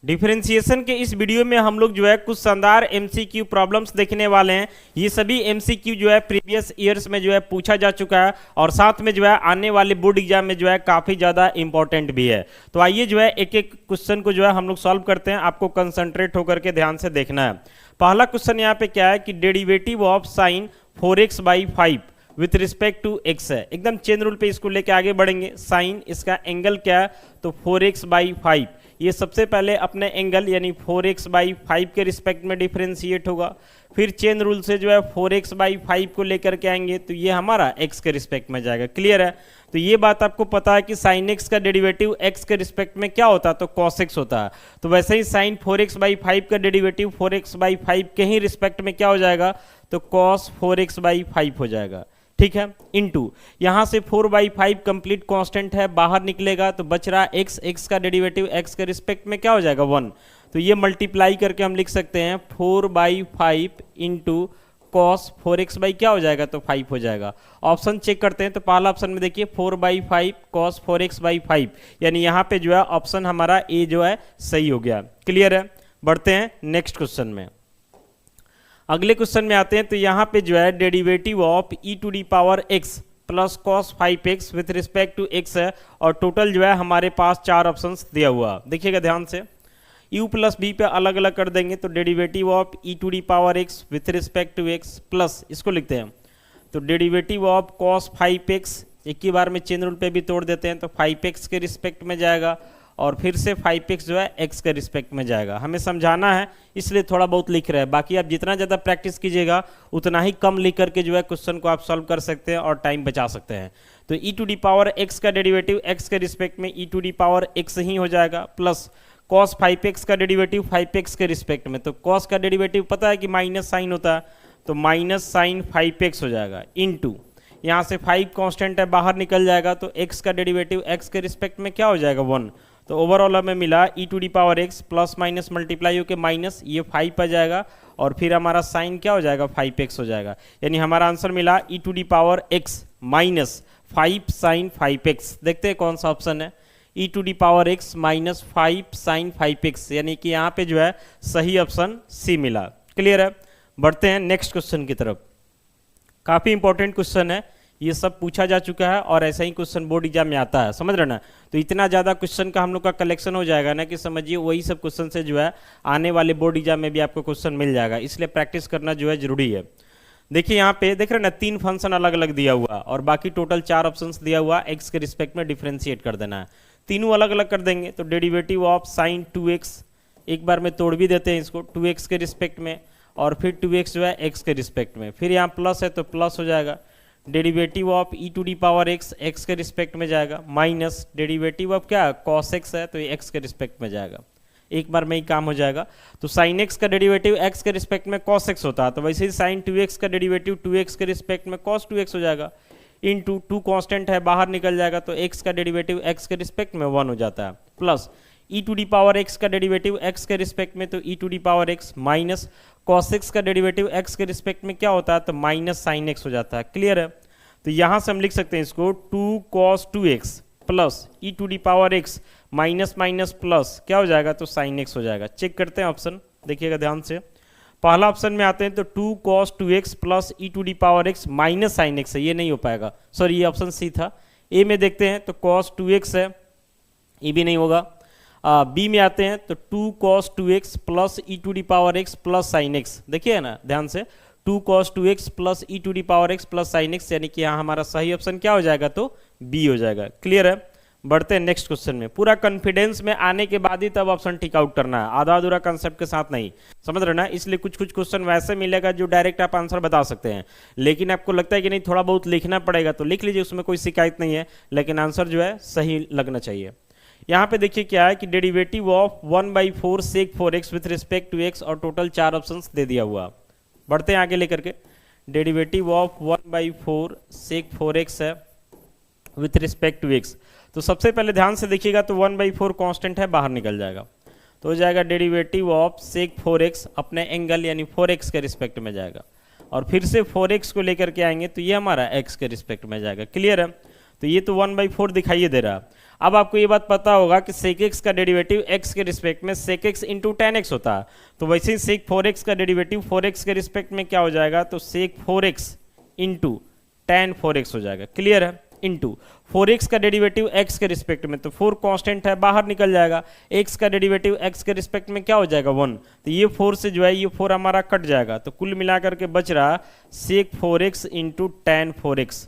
Differentiation के इस video में हम लोग जो है कुछ शानदार एमसीक्यू प्रॉब्लम्स देखने वाले हैं। ये सभी एमसीक्यू जो है प्रीवियस ईयर्स में जो है पूछा जा चुका है और साथ में जो है आने वाले बोर्ड एग्जाम में जो है काफ़ी ज़्यादा इंपॉर्टेंट भी है। तो आइए जो है एक एक क्वेश्चन को जो है हम लोग सॉल्व करते हैं। आपको कंसंट्रेट होकर के ध्यान से देखना है। पहला क्वेश्चन यहाँ पे क्या है कि derivative of sine 4x/5 with respect to x है। एकदम चेन रूल पे इसको लेके आगे बढ़ेंगे। साइन इसका एंगल क्या है तो 4x/5। ये सबसे पहले अपने एंगल यानी 4x/5 के रिस्पेक्ट में डिफरेंशिएट होगा। फिर चेन रूल से जो है 4x/5 को लेकर के आएंगे तो ये हमारा x के रिस्पेक्ट में जाएगा। क्लियर है। तो ये बात आपको पता है कि साइन x का डेरिवेटिव x के रिस्पेक्ट में क्या होता है तो cos x होता है। तो वैसे ही साइन 4x/5 का डेरिवेटिव 4x/5 के ही रिस्पेक्ट में क्या हो जाएगा तो cos 4x/5 हो जाएगा। ठीक है। इनटू यहां से 4/5 कंप्लीट कांस्टेंट है, बाहर निकलेगा तो बच रहा x का डेरिवेटिव x के रिस्पेक्ट में क्या हो जाएगा 1। तो ये मल्टीप्लाई करके हम लिख सकते हैं 4/5 इंटू कॉस 4x बाई क्या हो जाएगा तो 5 हो जाएगा। ऑप्शन चेक करते हैं तो पहला ऑप्शन में देखिए 4/5 cos 4x/5 यानी यहाँ पे जो है ऑप्शन हमारा ए जो है सही हो गया। क्लियर है। बढ़ते हैं नेक्स्ट क्वेश्चन में। अगले क्वेश्चन में आते हैं तो यहाँ पे जो है derivative of e⁻x plus cos 5x with respect to x है और टोटल जो है हमारे पास 4 ऑप्शंस दिया हुआ। देखिएगा ध्यान से u प्लस b पे अलग अलग कर देंगे तो derivative of e⁻x with respect to x plus इसको लिखते हैं तो डेरिवेटिव ऑफ cos 5x एक ही बार में चेन रूल पे भी तोड़ देते हैं तो 5x के रिस्पेक्ट में जाएगा और फिर से 5x जो है x के रिस्पेक्ट में जाएगा। हमें समझाना है इसलिए थोड़ा बहुत लिख रहे हैं, बाकी आप जितना ज़्यादा प्रैक्टिस कीजिएगा उतना ही कम लिख करके जो है क्वेश्चन को आप सॉल्व कर सकते हैं और टाइम बचा सकते हैं। तो e⁻x का डेरिवेटिव x के रिस्पेक्ट में e⁻x ही हो जाएगा प्लस cos 5x का डेरिवेटिव 5x के रिस्पेक्ट में तो cos का डेरिवेटिव पता है कि माइनस साइन होता है तो माइनस साइन 5x हो जाएगा इंटू यहाँ से 5 कांस्टेंट है बाहर निकल जाएगा तो x का डेरिवेटिव x के रिस्पेक्ट में क्या हो जाएगा 1। तो ओवरऑल हमें मिला e⁻x प्लस माइनस मल्टीप्लाई होकर माइनस ये 5 आ जाएगा और फिर हमारा साइन क्या हो जाएगा 5x हो जाएगा। यानी हमारा आंसर मिला e⁻x माइनस 5 साइन 5x। देखते हैं कौन सा ऑप्शन है e⁻x माइनस 5 साइन 5x यानी कि यहाँ पे जो है सही ऑप्शन सी मिला। क्लियर है। बढ़ते हैं नेक्स्ट क्वेश्चन की तरफ। काफ़ी इंपॉर्टेंट क्वेश्चन है, ये सब पूछा जा चुका है और ऐसा ही क्वेश्चन बोर्ड एग्जाम में आता है, समझ रहे ना। तो इतना ज़्यादा क्वेश्चन का हम लोग का कलेक्शन हो जाएगा ना कि समझिए वही सब क्वेश्चन से जो है आने वाले बोर्ड एग्जाम में भी आपको क्वेश्चन मिल जाएगा, इसलिए प्रैक्टिस करना जो है जरूरी है। देखिए यहाँ पे देख रहे हैं ना 3 फंक्शन अलग अलग दिया हुआ और बाकी टोटल 4 ऑप्शन दिया हुआ, x के रिस्पेक्ट में डिफ्रेंशिएट कर देना है। तीनों अलग अलग कर देंगे तो डेरिवेटिव ऑफ साइन 2x एक बार में तोड़ भी देते हैं इसको 2x के रिस्पेक्ट में और फिर 2x जो है x के रिस्पेक्ट में, फिर यहाँ प्लस है तो प्लस हो जाएगा। डेरिवेटिव ऑफ e⁻x x के रिस्पेक्ट में जाएगा माइनस डेरिवेटिव ऑफ क्या cos x है तो ये x के रिस्पेक्ट में जाएगा, एक बार में ही काम हो जाएगा। तो साइन x का डेरिवेटिव x के रिस्पेक्ट में cos x होता है तो वैसे ही साइन 2x का डेरिवेटिव 2x के रिस्पेक्ट में cos 2x हो जाएगा इंटू 2 कांस्टेंट है बाहर निकल जाएगा तो x का डेरिवेटिव x के रिस्पेक्ट में 1 हो जाता है प्लस e⁻x का डेरिवेटिव x के रिस्पेक्ट में तो e⁻x माइनस cos x का डेरिवेटिव x के रिस्पेक्ट में क्या होता है तो माइनस साइन x हो जाता है। क्लियर है। तो यहाँ से हम लिख सकते हैं इसको 2 cos 2x plus e⁻x minus minus plus क्या हो जाएगा तो साइन x हो जाएगा। चेक करते हैं ऑप्शन, देखिएगा ध्यान से। पहला ऑप्शन में आते हैं तो 2 cos 2x plus e⁻x minus sine x है, ये नहीं हो पाएगा, सॉरी ये ऑप्शन सी था। ए में देखते हैं तो cos 2x है, ये भी नहीं होगा। बी में आते हैं तो 2 cos 2x plus e⁻x plus sign x, देखिए ना ध्यान से 2 cos 2x plus e⁻x plus sign x यानी कि यहाँ हमारा सही ऑप्शन क्या हो जाएगा तो बी हो जाएगा। क्लियर है। बढ़ते हैं नेक्स्ट क्वेश्चन में। पूरा कॉन्फिडेंस में आने के बाद ही तब ऑप्शन टिक आउट करना है, आधा अधूरा कंसेप्ट के साथ नहीं, समझ रहे ना। इसलिए कुछ कुछ क्वेश्चन वैसे मिलेगा जो डायरेक्ट आप आंसर बता सकते हैं, लेकिन आपको लगता है कि नहीं थोड़ा बहुत लिखना पड़ेगा तो लिख लीजिए, उसमें कोई शिकायत नहीं है, लेकिन आंसर जो है सही लगना चाहिए। यहाँ पे देखिए क्या है कि derivative of 1/4 sec 4x with respect to x और टोटल 4 ऑप्शंस दे दिया हुआ। बढ़ते हैं आगे लेकर के। डेरिवेटिव ऑफ 1/4 सेक 4x है विथ रिस्पेक्ट टू x। तो सबसे पहले ध्यान से देखिएगा तो 1/4 कांस्टेंट है बाहर निकल जाएगा तो हो जाएगा डेरिवेटिव ऑफ सेक 4x अपने एंगल यानी 4x के रिस्पेक्ट में जाएगा और फिर से 4x को लेकर के आएंगे तो ये हमारा x के रिस्पेक्ट में जाएगा। क्लियर है। तो ये तो 1/4 दिखाइए दे रहा है। अब आपको ये बात पता होगा कि sec x का डेरिवेटिव x के रिस्पेक्ट में sec x into ten x होता है, तो वैसे ही sec 4x का डेरिवेटिव 4x के रिस्पेक्ट में क्या हो जाएगा, तो sec 4x into tan 4x हो जाएगा। क्लियर है? इंटू 4x का डेरिवेटिव x के रिस्पेक्ट में, तो 4 कांस्टेंट है बाहर निकल जाएगा, x का डेरिवेटिव x के रिस्पेक्ट में क्या हो जाएगा 1, तो ये 4 से जो है ये 4 हमारा कट जाएगा, तो कुल मिलाकर के बच रहा sec 4x into tan 4x,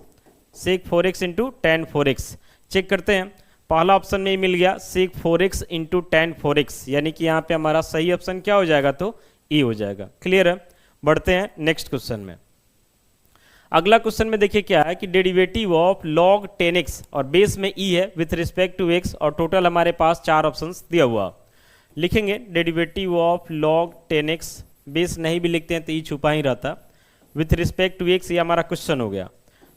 sec 4x into tan 4x। Check करते हैं, पहला ऑप्शन में ही मिल गया sec 4x into tan 4x, यानी कि यहाँ पे हमारा सही ऑप्शन क्या हो जाएगा, तो ए हो जाएगा। क्लियर है? बढ़ते हैं नेक्स्ट क्वेश्चन में। अगला क्वेश्चन में देखिए क्या है कि डेरिवेटिव ऑफ log 10x और बेस में e है विथ रिस्पेक्ट टू x, और टोटल हमारे पास 4 ऑप्शंस दिया हुआ। लिखेंगे derivative of log 10x, base नहीं भी लिखते हैं तो e छुपा ही रहता, विथ रिस्पेक्ट टू x, ये हमारा क्वेश्चन हो गया।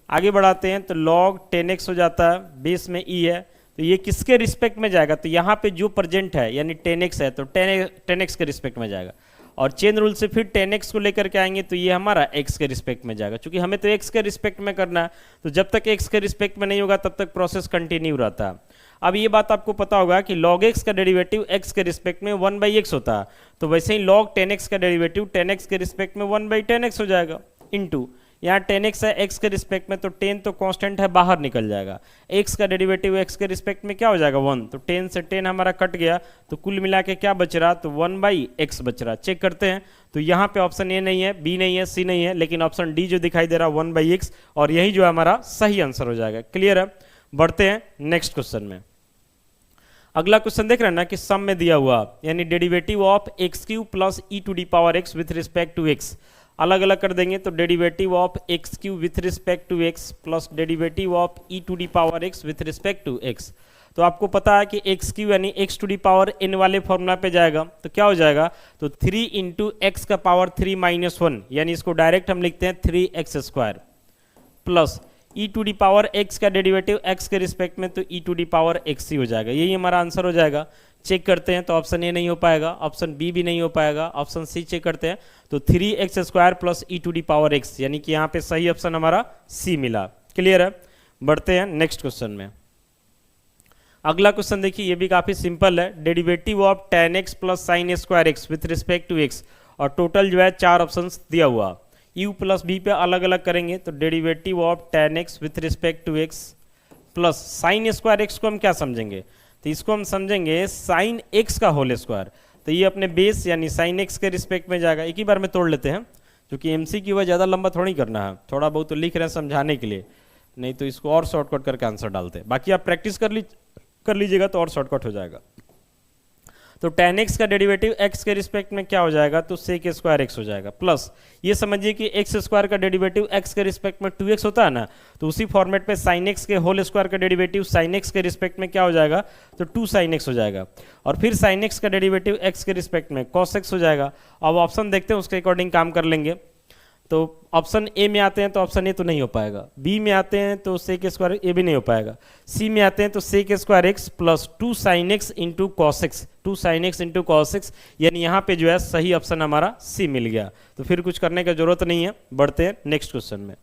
आगे बढ़ाते हैं तो log 10x हो जाता है, बेस में e है, तो ये किसके रिस्पेक्ट में जाएगा, तो यहाँ पे जो प्रेजेंट है यानी 10x है तो 10x के रिस्पेक्ट में जाएगा, और चेन रूल से फिर 10x को लेकर के आएंगे तो ये हमारा x के रिस्पेक्ट में जाएगा, क्योंकि हमें तो x के रिस्पेक्ट में करना है, तो जब तक x के रिस्पेक्ट में नहीं होगा तब तक प्रोसेस कंटिन्यू रहता है। अब ये बात आपको पता होगा कि log x का डेरिवेटिव x के रिस्पेक्ट में 1/x होता है, तो वैसे ही log 10x का डेरिवेटिव 10x के रिस्पेक्ट में 1/10x हो जाएगा, इंटू यहाँ 10x है x के रिस्पेक्ट में, तो 10 तो कांस्टेंट है बाहर निकल जाएगा, x का डेरिवेटिव x के रिस्पेक्ट में क्या हो जाएगा 1, तो 10 से 10 हमारा कट गया, तो कुल मिला के क्या बच रहा, तो 1/x बच रहा। चेक करते हैं, तो यहाँ पे ऑप्शन ए नहीं है, बी नहीं है, सी नहीं है, लेकिन ऑप्शन डी जो दिखाई दे रहा 1/x, और यही जो है हमारा सही आंसर हो जाएगा। क्लियर है? बढ़ते हैं नेक्स्ट क्वेश्चन में। अगला क्वेश्चन देख रहे हैं ना कि सम में दिया हुआ, यानी derivative of x³ plus e⁻x with respect to x, अलग अलग कर देंगे, तो derivative of x³ with respect to x plus derivative of e⁻x with respect to x। तो आपको पता है कि x³ यानी x⁻n वाले फॉर्मूला पे जाएगा, तो क्या हो जाएगा, तो 3 इंटू एक्स का पावर 3 माइनस 1, यानी इसको डायरेक्ट हम लिखते हैं 3x² प्लस e⁻x का डेरिवेटिव x के रिस्पेक्ट में, तो e⁻x ही हो जाएगा, यही हमारा आंसर हो जाएगा। चेक करते हैं, तो ऑप्शन ए नहीं हो पाएगा, ऑप्शन बी भी नहीं हो पाएगा, ऑप्शन सी चेक करते हैं, तो 3x² प्लस e⁻x, यानी कि यहाँ पे सही ऑप्शन हमारा सी मिला। क्लियर है? बढ़ते हैं नेक्स्ट क्वेश्चन में। अगला क्वेश्चन देखिए, ये भी काफी सिंपल है, derivative of tan x plus sin a² with respect to x, और टोटल जो है 4 ऑप्शन दिया हुआ, u प्लस b पे अलग अलग करेंगे, तो derivative of tan x with respect to x plus sin a² को हम क्या समझेंगे, तो इसको हम समझेंगे sin x का होल स्क्वायर, तो ये अपने बेस यानी sin x के रिस्पेक्ट में जाएगा। एक ही बार में तोड़ लेते हैं, क्योंकि MCQ है, ज़्यादा लंबा थोड़ी करना है, थोड़ा बहुत तो लिख रहे हैं समझाने के लिए, नहीं तो इसको और शॉर्टकट करके आंसर डालते हैं, बाकी आप प्रैक्टिस कर लीजिएगा तो और शॉर्टकट हो जाएगा। तो tan x का डेरिवेटिव x के रिस्पेक्ट में क्या हो जाएगा, तो sec² x हो जाएगा, प्लस ये समझिए कि x² का डेरिवेटिव x के रिस्पेक्ट में 2x होता है ना, तो उसी फॉर्मेट पे sin x के होल स्क्वायर का डेरिवेटिव sin x के रिस्पेक्ट में क्या हो जाएगा, तो 2 sin x हो जाएगा, और फिर sin x का डेरिवेटिव x के रिस्पेक्ट में cos x हो जाएगा। अब ऑप्शन देखते हैं, उसके अकॉर्डिंग काम कर लेंगे। तो ऑप्शन ए में आते हैं तो ऑप्शन ए तो नहीं हो पाएगा, बी में आते हैं तो sec² ए भी नहीं हो पाएगा, सी में आते हैं तो sec² x plus 2 sin x into cos x, 2 sin x into cos x, यानी यहाँ पे जो है सही ऑप्शन हमारा सी मिल गया, तो फिर कुछ करने की जरूरत नहीं है। बढ़ते हैं नेक्स्ट क्वेश्चन में।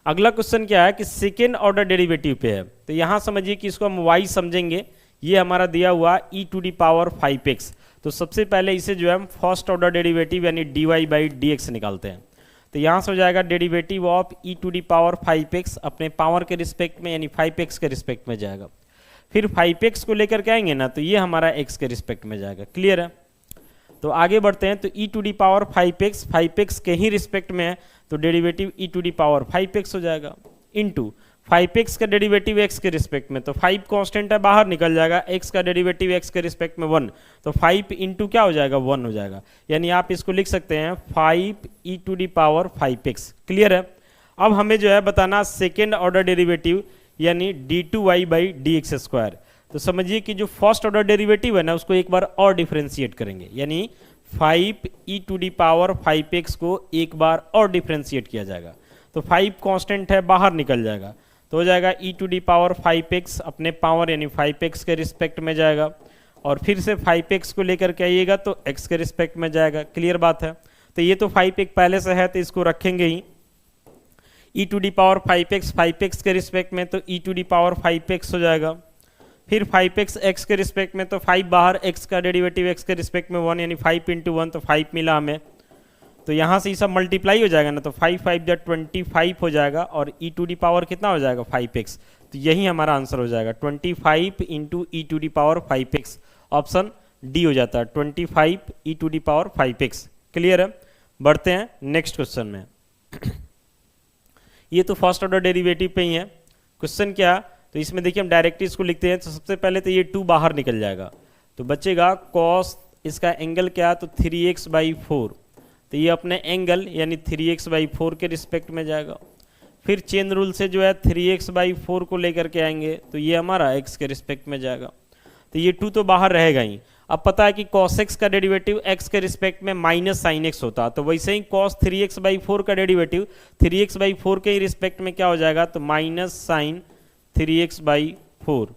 अगला क्वेश्चन क्या है कि सेकेंड ऑर्डर डेरिवेटिव पे है, तो यहाँ समझिए कि इसको हम y समझेंगे, ये हमारा दिया हुआ e⁵x, तो सबसे पहले इसे जो है हम फर्स्ट ऑर्डर डेरिवेटिव यानी dy/dx निकालते हैं, तो यहाँ से हो जाएगा डेरिवेटिव ऑफ e⁵x अपने पावर के रिस्पेक्ट में यानी 5x के रिस्पेक्ट में जाएगा, फिर 5x को लेकर के आएंगे ना तो ये हमारा x के रिस्पेक्ट में जाएगा। क्लियर है? तो आगे बढ़ते हैं, तो e⁵x 5x के ही रिस्पेक्ट में है, तो डेरिवेटिव e⁵x हो जाएगा, इंटू 5x का डेरिवेटिव x के रिस्पेक्ट में, तो 5 कांस्टेंट है बाहर निकल जाएगा, x का डेरिवेटिव x के रिस्पेक्ट में 1, तो 5 इंटू क्या हो जाएगा 1 हो जाएगा, यानी आप इसको लिख सकते हैं 5e⁵x। क्लियर है? अब हमें जो है बताना सेकेंड ऑर्डर डेरिवेटिव यानी d2y/dx², तो समझिए कि जो फर्स्ट ऑर्डर डेरिवेटिव है ना उसको एक बार और डिफ्रेंशिएट करेंगे, यानी 5e⁵x को एक बार और डिफ्रेंशिएट किया जाएगा, तो 5 कांस्टेंट है बाहर निकल जाएगा, तो हो जाएगा e⁵x अपने पावर यानी 5x के रिस्पेक्ट में जाएगा, और फिर से 5x को लेकर के आइएगा तो x के रिस्पेक्ट में जाएगा। क्लियर बात है? तो ये तो 5 एक पहले से है तो इसको रखेंगे ही, e to the power 5x के रिस्पेक्ट में तो ई टू डी पावर 5x हो जाएगा। फिर 5x x के रिस्पेक्ट में तो 5 बाहर, x का डेरिवेटिव x के रिस्पेक्ट में 1 यानी 5 इंटू 1 तो 5 मिला हमें। तो यहाँ से ये सब मल्टीप्लाई हो जाएगा ना, तो 5 5 जा 25 हो जाएगा और ई टू डी पावर कितना हो जाएगा 5x। तो यही हमारा आंसर हो जाएगा 25 into e to the power 5x। Option D हो जाता है 25 e to the power 5x। Clear है। बढ़ते हैं नेक्स्ट क्वेश्चन में। ये तो फर्स्ट ऑर्डर डेरिवेटिव पे ही है। क्वेश्चन क्या, तो इसमें देखिए हम डायरेक्टली इसको लिखते हैं। तो सबसे पहले तो ये 2 बाहर निकल जाएगा, तो बचेगा cos, इसका एंगल क्या, तो 3x/4। तो ये अपने एंगल यानी 3x/4 के रिस्पेक्ट में जाएगा। फिर चेन रूल से जो है 3x/4 को लेकर के आएंगे, तो ये हमारा x के रिस्पेक्ट में जाएगा। तो ये 2 तो बाहर रहेगा ही। अब पता है कि cos x का डेरिवेटिव x के रिस्पेक्ट में माइनस साइन x होता, तो वैसे ही cos 3x/4 का डेरिवेटिव 3x/4 के ही रिस्पेक्ट में क्या हो जाएगा, तो minus sign 3x/4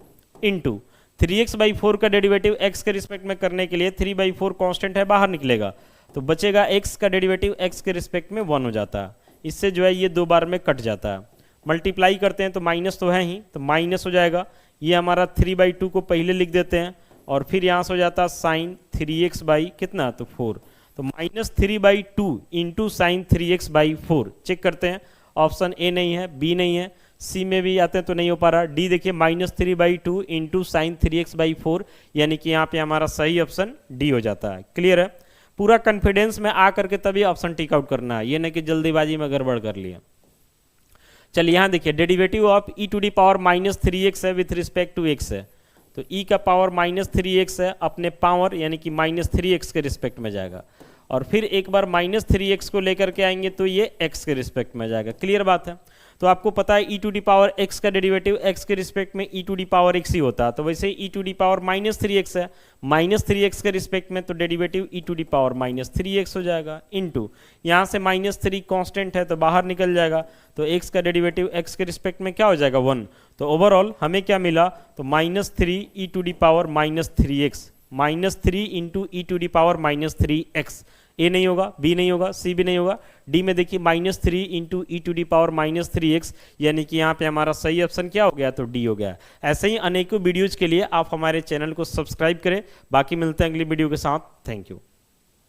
into 3x/4 का डेरिवेटिव x के रिस्पेक्ट में करने के लिए 3/4 कांस्टेंट है, बाहर निकलेगा, तो बचेगा x का डेरिवेटिव x के रिस्पेक्ट में 1 हो जाता है। इससे जो है ये 2 बार में कट जाता है। मल्टीप्लाई करते हैं तो माइनस तो है ही, तो माइनस हो जाएगा। ये हमारा 3/2 को पहले लिख देते हैं और फिर यहाँ से हो जाता है साइन 3x/ कितना, तो 4। तो -3/2 इंटू साइन 3x/4। चेक करते हैं, ऑप्शन ए नहीं है, बी नहीं है, सी में भी आते हैं तो नहीं हो पा रहा। डी देखिए -3/2 इंटू साइन 3x/4, यानी कि यहाँ पे हमारा सही ऑप्शन डी हो जाता है। क्लियर है। पूरा कॉन्फिडेंस में आ करके तभी ऑप्शन टिक आउट करना है, ये नहीं कि जल्दीबाजी में गड़बड़ कर लिया। चलिए यहाँ देखिए derivative of e to the power -3x है विथ रिस्पेक्ट टू x है, तो e का पावर -3x है अपने पावर यानी कि -3x के रिस्पेक्ट में जाएगा। और फिर एक बार -3x को लेकर के आएंगे तो ये x के रिस्पेक्ट में जाएगा। क्लियर बात है। तो आपको पता है e to the power x का डेरिवेटिव x के रिस्पेक्ट में e to the power x ही होता है, तो वैसे ही e to the power -3x है, -3x के रिस्पेक्ट में तो derivative e to the power -3x हो जाएगा इंटू यहाँ से -3 कांस्टेंट है तो बाहर निकल जाएगा, तो x का डेरिवेटिव x के रिस्पेक्ट में क्या हो जाएगा 1। तो ओवरऑल हमें क्या मिला, तो -3 e to the power -3x, -3 into e to the power -3x। A नहीं होगा, बी नहीं होगा, सी भी नहीं होगा। डी में देखिए -3 into e to the power -3x, यानी कि यहाँ पे हमारा सही ऑप्शन क्या हो गया, तो डी हो गया। ऐसे ही अनेकों वीडियोज के लिए आप हमारे चैनल को सब्सक्राइब करें। बाकी मिलते हैं अगली वीडियो के साथ। Thank you.